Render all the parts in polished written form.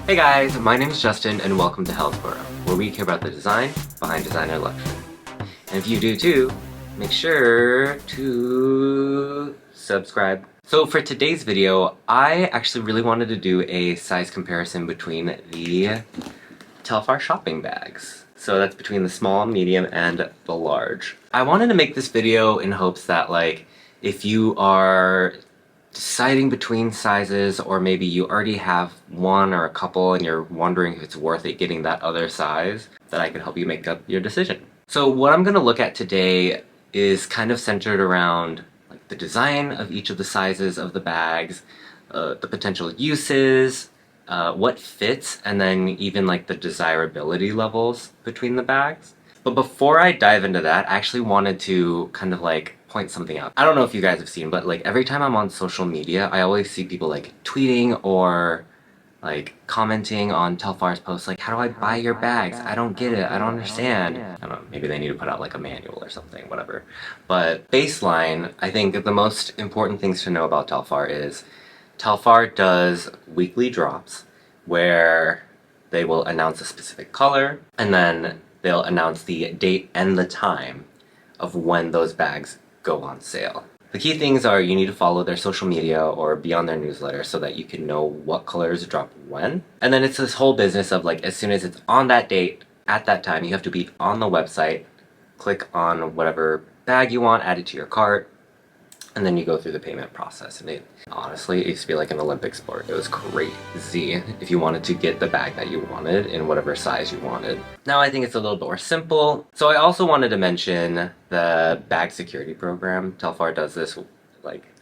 Hey guys, my name is Justin and welcome to Telfar, where we care about the design behind designer luxury. And if you do too, make sure to subscribe. So for today's video, I actually really wanted to do a size comparison between the Telfar shopping bags. So that's between the small, medium, and the large. I wanted to make this video in hopes that if you are deciding between sizes, or maybe you already have one or a couple and you're wondering if it's worth it getting that other size, that I can help you make up your decision. So what I'm going to look at today is kind of centered around the design of each of the sizes of the bags, the potential uses, what fits, and then even the desirability levels between the bags. But before I dive into that, I actually wanted to kind of point something out. I don't know if you guys have seen, but every time I'm on social media, I always see people tweeting or commenting on Telfar's posts how do I buy your bags? I don't get it. I don't understand. I don't know, maybe they need to put out a manual or something, whatever. But baseline, I think the most important things to know about Telfar is Telfar does weekly drops where they will announce a specific color and then they'll announce the date and the time of when those bags go on sale. The key things are you need to follow their social media or be on their newsletter so that you can know what colors drop when. And then it's this whole business of as soon as it's on that date, at that time, you have to be on the website, click on whatever bag you want, add it to your cart, and then you go through the payment process. And honestly, it used to be like an Olympic sport. It was crazy if you wanted to get the bag that you wanted in whatever size you wanted. Now I think it's a little bit more simple. So I also wanted to mention the bag security program. Telfar does this,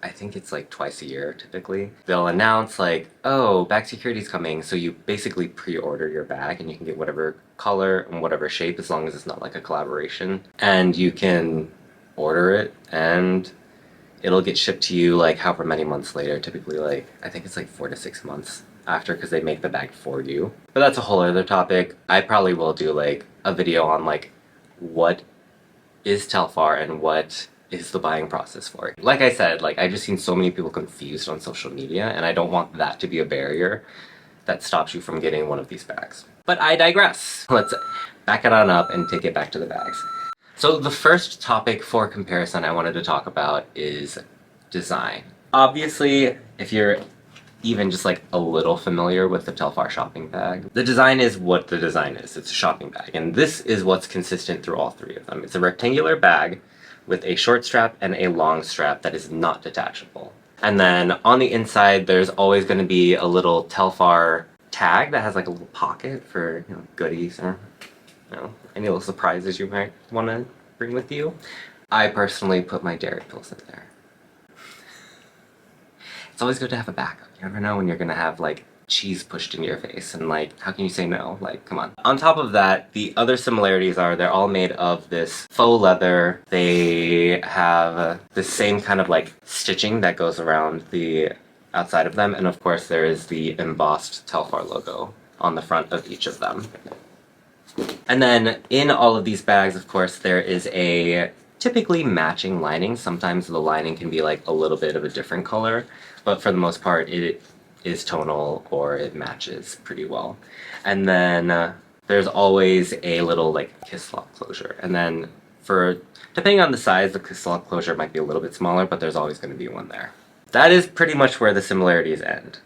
I think it's twice a year typically. They'll announce oh, bag security's coming. So you basically pre-order your bag and you can get whatever color and whatever shape as long as it's not a collaboration. And you can order it and it'll get shipped to you however many months later, typically I think it's 4 to 6 months after, because they make the bag for you. But that's a whole other topic. I probably will do a video on what is Telfar and what is the buying process for it. Like I said, I've just seen so many people confused on social media, and I don't want that to be a barrier that stops you from getting one of these bags. But I digress. Let's back it on up and take it back to the bags. So the first topic for comparison I wanted to talk about is design. Obviously, if you're even just a little familiar with the Telfar shopping bag, the design is what the design is. It's a shopping bag, and this is what's consistent through all three of them. It's a rectangular bag with a short strap and a long strap that is not detachable. And then on the inside, there's always going to be a little Telfar tag that has a little pocket for goodies or any little surprises you might want to bring with you. I personally put my dairy pills in there. It's always good to have a backup. You never know when you're gonna have cheese pushed in your face, and how can you say no? Come on. On top of that, the other similarities are they're all made of this faux leather. They have the same kind of stitching that goes around the outside of them, and of course there is the embossed Telfar logo on the front of each of them. And then in all of these bags, of course, there is a typically matching lining. Sometimes the lining can be a little bit of a different color, but for the most part it is tonal or it matches pretty well. And then there's always a little kiss lock closure. And then depending on the size, the kiss lock closure might be a little bit smaller, but there's always going to be one there. That is pretty much where the similarities end,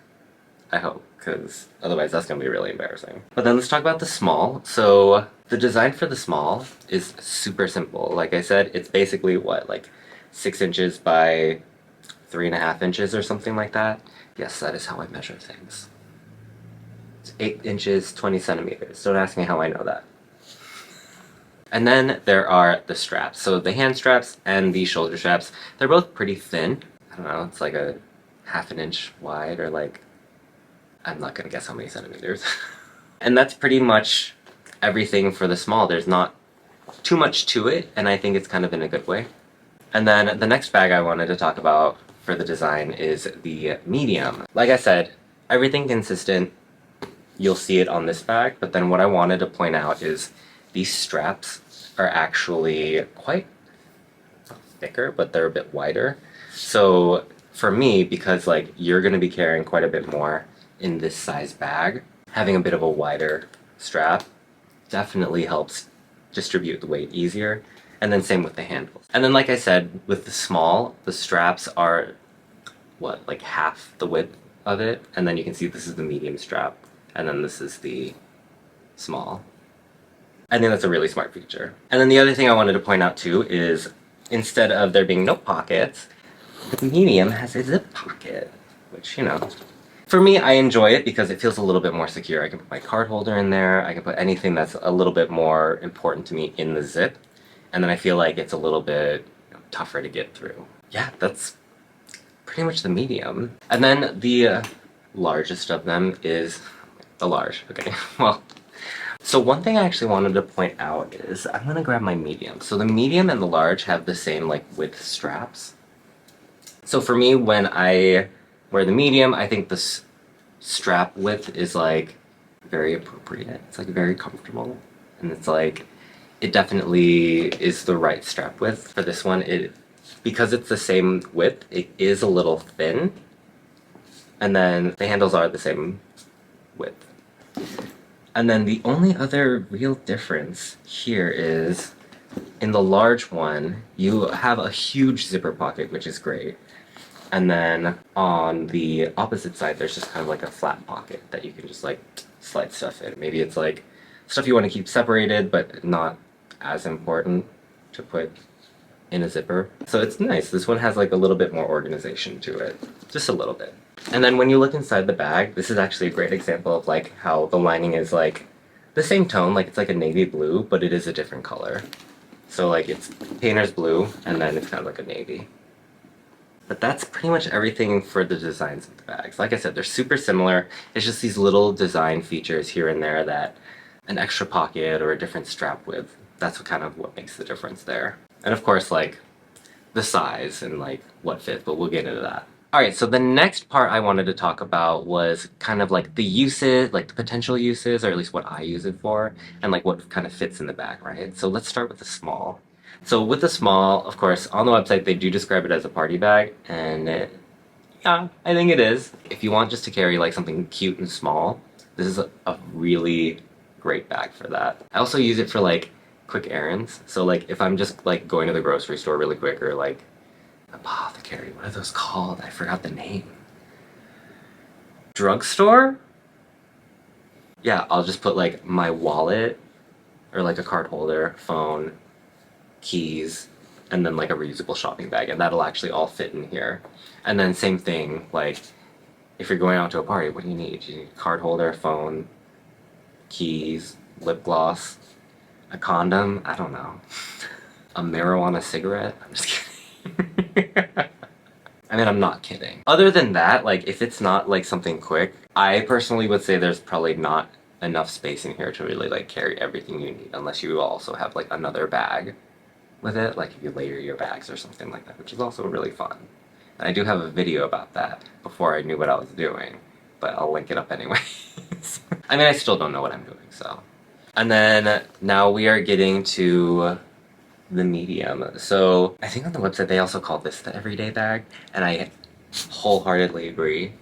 I hope, because otherwise that's going to be really embarrassing. But then let's talk about the small. So the design for the small is super simple. Like I said, it's basically what, 6 inches by 3.5 inches or something like that. Yes, that is how I measure things. It's 8 inches, 20 centimeters. Don't ask me how I know that. And then there are the straps. So the hand straps and the shoulder straps, they're both pretty thin. I don't know, it's a 1/2 inch wide, or I'm not gonna guess how many centimeters. And that's pretty much everything for the small. There's not too much to it, and I think it's kind of in a good way. And then the next bag I wanted to talk about for the design is the medium. Like I said, everything consistent. You'll see it on this bag, but then what I wanted to point out is these straps are actually quite thicker, but they're a bit wider. So for me, because you're gonna be carrying quite a bit more in this size bag, having a bit of a wider strap definitely helps distribute the weight easier. And then same with the handles. And then like I said, with the small, the straps are what, like half the width of it, and then you can see this is the medium strap, and then this is the small. I think that's a really smart feature. And then the other thing I wanted to point out too is instead of there being no pockets, the medium has a zip pocket, which, you know, for me, I enjoy it because it feels a little bit more secure. I can put my card holder in there, I can put anything that's a little bit more important to me in the zip, and then I feel like it's a little bit, you know, tougher to get through. Yeah, that's pretty much the medium. And then the largest of them is the large. Okay, well, so one thing I actually wanted to point out is I'm gonna grab my medium. So the medium and the large have the same like width straps. So for me, when I wear the medium, I think this strap width is like very appropriate. It's like very comfortable, and it's like it definitely is the right strap width for this one. Because it's the same width, it is a little thin, and then the handles are the same width. And then the only other real difference here is in the large one, you have a huge zipper pocket, which is great. And then on the opposite side, there's just kind of like a flat pocket that you can just like slide stuff in. Maybe it's like stuff you want to keep separated, but not as important to put in a zipper. So it's nice. This one has like a little bit more organization to it. Just a little bit. And then when you look inside the bag, this is actually a great example of like how the lining is like the same tone, like it's like a navy blue, but it is a different color. So like it's painter's blue, and then it's kind of like a navy. But that's pretty much everything for the designs of the bags. Like I said, they're super similar. It's just these little design features here and there that an extra pocket or a different strap width, that's what makes the difference there. And of course, like the size and like what fits, but we'll get into that. Alright, so the next part I wanted to talk about was kind of like the uses, like the potential uses, or at least what I use it for, and like what kind of fits in the bag, right? So let's start with the small. So with the small, of course, on the website they do describe it as a party bag, and yeah, I think it is. If you want just to carry like something cute and small, this is a really great bag for that. I also use it for like quick errands. So like if I'm just like going to the grocery store really quick, or like apothecary, what are those called? I forgot the name. Drugstore? Yeah, I'll just put like my wallet or like a card holder, phone, keys, and then like a reusable shopping bag, and that'll actually all fit in here. And then same thing, like if you're going out to a party, what do you need? You need a card holder, phone, keys, lip gloss, a condom, I don't know. A marijuana cigarette? I'm just kidding. I mean, I'm not kidding. Other than that, like if it's not like something quick, I personally would say there's probably not enough space in here to really like carry everything you need, unless you also have like another bag with it, like if you layer your bags or something like that, which is also really fun. And I do have a video about that before I knew what I was doing, but I'll link it up anyways. I mean, I still don't know what I'm doing, so. And then now we are getting to the medium. So I think on the website they also call this the everyday bag, and I wholeheartedly agree.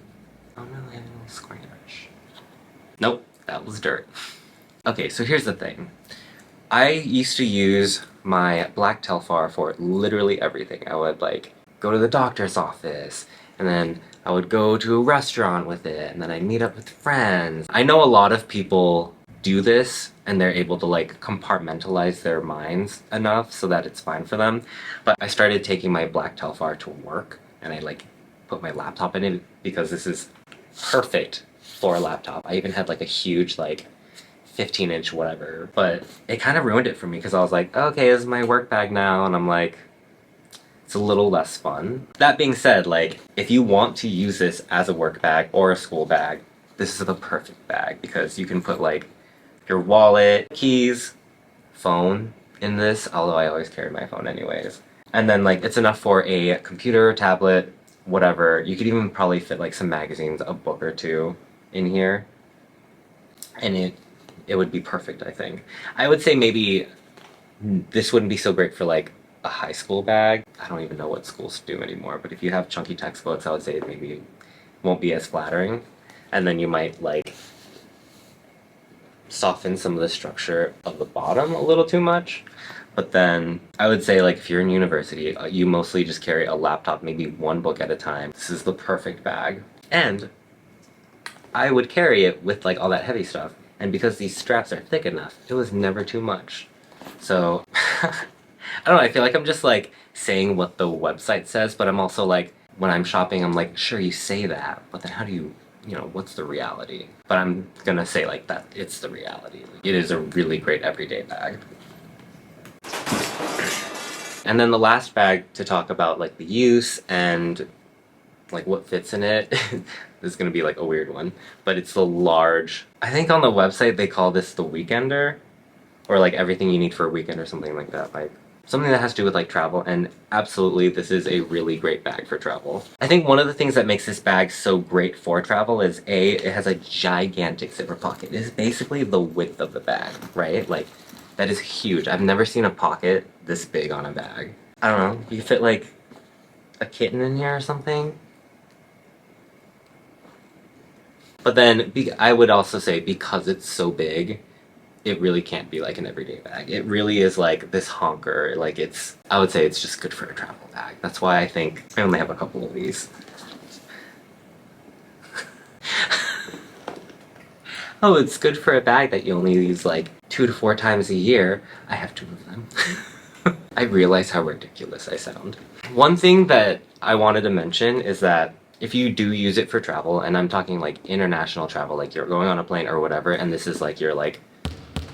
Oh no, I have a little scratch. Nope, that was dirt. Okay, so here's the thing. I used to use my black Telfar for literally everything. I would like go to the doctor's office, and then I would go to a restaurant with it, and then I'd meet up with friends. I know a lot of people do this and they're able to like compartmentalize their minds enough so that it's fine for them, but I started taking my black Telfar to work, and I like put my laptop in it because this is perfect for a laptop. I even had like a huge like 15-inch whatever, but it kind of ruined it for me because I was like, okay, this is my work bag now, and I'm like, it's a little less fun. That being said, like if you want to use this as a work bag or a school bag, this is the perfect bag because you can put like your wallet, keys, phone in this, although I always carry my phone anyways. And then like it's enough for a computer, tablet, whatever. You could even probably fit like some magazines, a book or two in here, and it would be perfect, I think. I would say maybe this wouldn't be so great for like a high school bag. I don't even know what schools do anymore, but if you have chunky textbooks, I would say maybe it won't be as flattering. And then you might like soften some of the structure of the bottom a little too much. But then I would say, like, if you're in university, you mostly just carry a laptop, maybe one book at a time. This is the perfect bag. And I would carry it with like all that heavy stuff. And because these straps are thick enough, it was never too much. So I don't know, I feel like I'm just like saying what the website says, but I'm also like, when I'm shopping, I'm like, sure, you say that, but then how do you, what's the reality? But I'm gonna say like that it's the reality. It is a really great everyday bag. And then the last bag to talk about like the use and like what fits in it. This is gonna be like a weird one, but it's the large. I think on the website they call this the weekender, or like everything you need for a weekend or something like that. Like something that has to do with like travel, and absolutely this is a really great bag for travel. I think one of the things that makes this bag so great for travel is it has a gigantic zipper pocket. It is basically the width of the bag, right? Like that is huge. I've never seen a pocket this big on a bag. I don't know, you fit like a kitten in here or something. But then I would also say because it's so big, it really can't be like an everyday bag. It really is like this honker. Like I would say it's just good for a travel bag. That's why I think I only have a couple of these. Oh, it's good for a bag that you only use like 2 to 4 times a year. I have 2 of them. I realize how ridiculous I sound. One thing that I wanted to mention is that if you do use it for travel, and I'm talking like international travel, like you're going on a plane or whatever, and this is like your like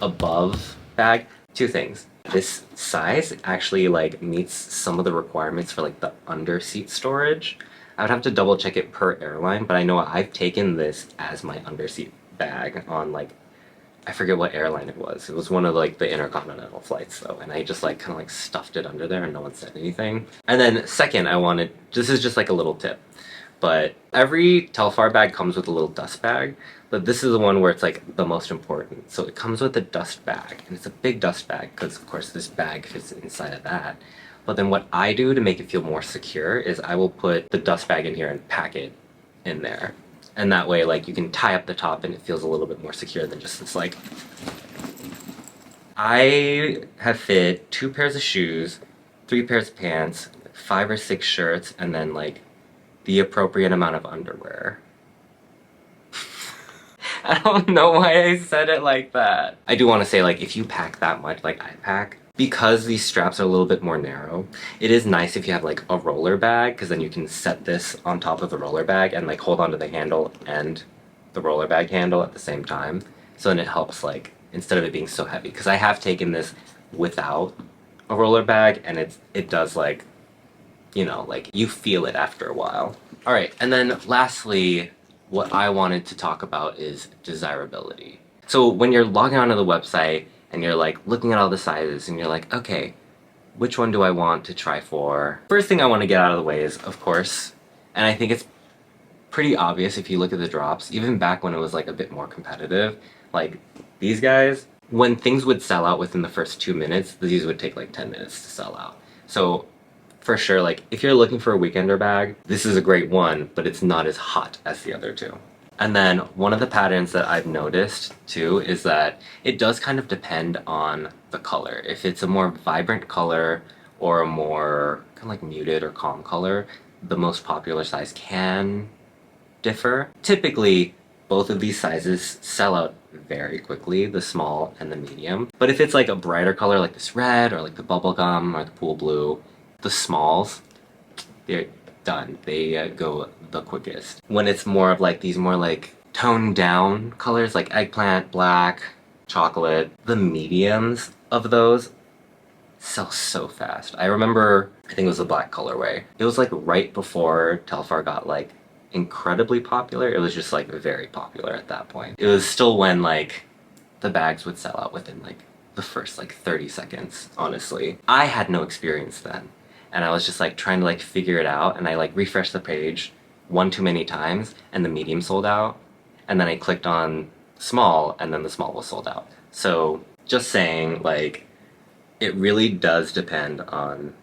above bag, 2 things. This size actually like meets some of the requirements for like the under seat storage. I would have to double check it per airline, but I know I've taken this as my under seat bag on like, I forget what airline it was. It was one of like the intercontinental flights though, and I just like kind of like stuffed it under there and no one said anything. And then second, this is just like a little tip, but every Telfar bag comes with a little dust bag, but this is the one where it's like the most important. So it comes with a dust bag, and it's a big dust bag because of course this bag fits inside of that. But then what I do to make it feel more secure is I will put the dust bag in here and pack it in there. And that way, like, you can tie up the top and it feels a little bit more secure than just this, like... I have fit 2 pairs of shoes, 3 pairs of pants, 5 or 6 shirts, and then, like, the appropriate amount of underwear. I don't know why I said it like that. I do want to say, like, if you pack that much, like I pack, because these straps are a little bit more narrow, it is nice if you have like a roller bag, because then you can set this on top of the roller bag and like hold onto the handle and the roller bag handle at the same time. So then it helps, like, instead of it being so heavy, because I have taken this without a roller bag and it does like, like you feel it after a while. All right, and then lastly, what I wanted to talk about is desirability. So when you're logging onto the website and you're like looking at all the sizes and you're like, okay, which one do I want to try for? First thing I want to get out of the way is, of course, and I think it's pretty obvious if you look at the drops, even back when it was like a bit more competitive, like these guys, when things would sell out within the first 2 minutes, these would take like 10 minutes to sell out. So for sure, like if you're looking for a weekender bag, this is a great one, but it's not as hot as the other 2. And then one of the patterns that I've noticed too is that it does kind of depend on the color. If it's a more vibrant color or a more kind of like muted or calm color, the most popular size can differ. Typically, both of these sizes sell out very quickly, the small and the medium. But if it's like a brighter color like this red or like the bubblegum or the pool blue, the smalls, they're done. They go the quickest. When it's more of like these more like toned down colors like eggplant, black, chocolate, the mediums of those sell so fast. I remember, I think it was the black colorway. It was like right before Telfar got like incredibly popular. It was just like very popular at that point. It was still when like the bags would sell out within like the first like 30 seconds, honestly. I had no experience then. And I was just like trying to like figure it out, and I like refreshed the page one too many times and the medium sold out. And then I clicked on small and then the small was sold out. So just saying, like, it really does depend on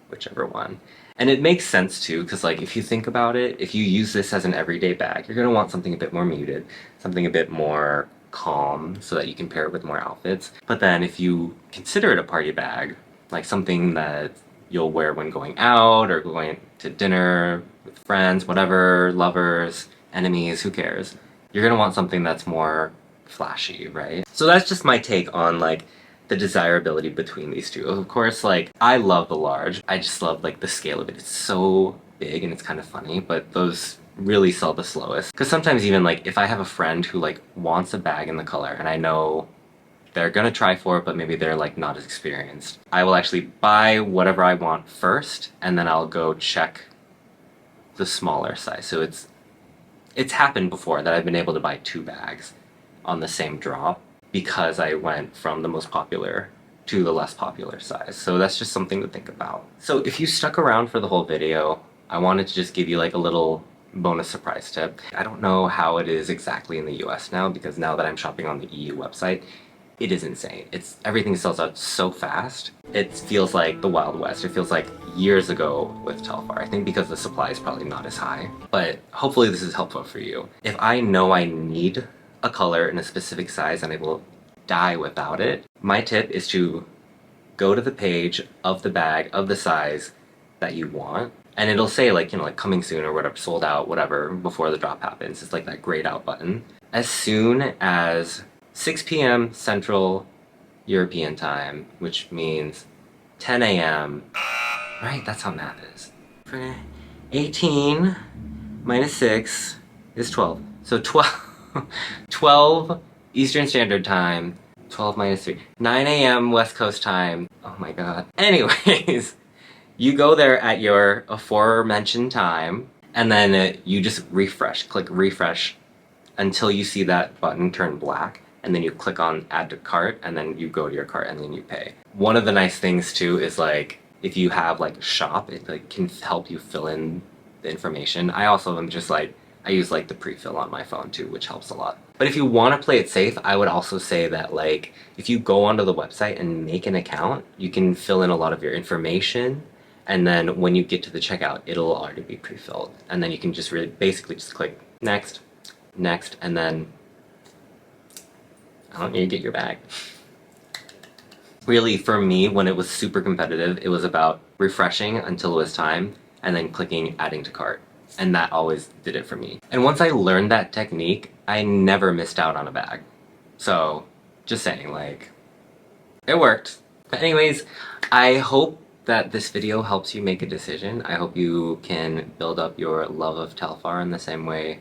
whichever one. And it makes sense too, because like if you think about it, if you use this as an everyday bag, you're gonna want something a bit more muted, something a bit more calm so that you can pair it with more outfits. But then if you consider it a party bag, like something that you'll wear when going out or going to dinner with friends, whatever, lovers, enemies, who cares? You're gonna want something that's more flashy, right? So that's just my take on like the desirability between these two. Of course, like I love the large. I just love like the scale of it. It's so big and it's kind of funny, but those really sell the slowest. Because sometimes even like if I have a friend who like wants a bag in the color and I know they're gonna try for it, but maybe they're like not as experienced, I will actually buy whatever I want first and then I'll go check the smaller size. So it's happened before that I've been able to buy 2 bags on the same drop because I went from the most popular to the less popular size. So that's just something to think about. So if you stuck around for the whole video, I wanted to just give you like a little bonus surprise tip. I don't know how it is exactly in the US now, because now that I'm shopping on the EU website, it is insane. Everything sells out so fast. It feels like the Wild West. It feels like years ago with Telfar. I think because the supply is probably not as high. But hopefully this is helpful for you. If I know I need a color in a specific size and I will die without it, my tip is to go to the page of the bag of the size that you want, and it'll say like, you know, like coming soon or whatever, sold out, whatever, before the drop happens. It's like that grayed out button. As soon as 6 p.m. Central European time, which means 10 a.m. Right, that's how math is. 18 minus 6 is 12. So 12 Eastern Standard Time, 12 minus 3, 9 a.m. West Coast time. Oh my god. Anyways, you go there at your aforementioned time, and then you just refresh, click refresh until you see that button turn black, and then you click on add to cart, and then you go to your cart and then you pay. One of the nice things too is like, if you have like shop, it like can help you fill in the information. I also am just like, I use like the pre-fill on my phone too, which helps a lot. But if you want to play it safe, I would also say that like, if you go onto the website and make an account, you can fill in a lot of your information, and then when you get to the checkout, it'll already be pre-filled. And then you can just really basically just click next, next, and then I don't need to get your bag. Really, for me, when it was super competitive, it was about refreshing until it was time, and then clicking adding to cart. And that always did it for me. And once I learned that technique, I never missed out on a bag. So, just saying, like, it worked. But anyways, I hope that this video helps you make a decision. I hope you can build up your love of Telfar in the same way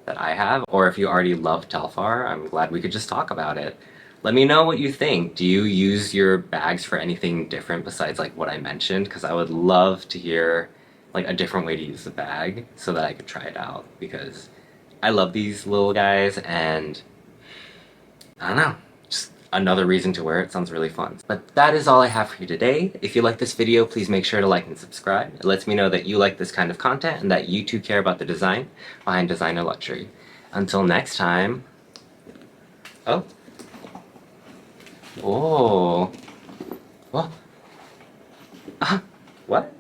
that I have. Or if you already love Telfar, I'm glad we could just talk about it. Let me know what you think. Do you use your bags for anything different besides like what I mentioned? Because I would love to hear like a different way to use the bag so that I could try it out, because I love these little guys and I don't know, just another reason to wear it. Sounds really fun. But that is all I have for you today. If you like this video, please make sure to like and subscribe. It lets me know that you like this kind of content and that you too care about the design behind designer luxury. Until next time. Oh. Oh. What? What?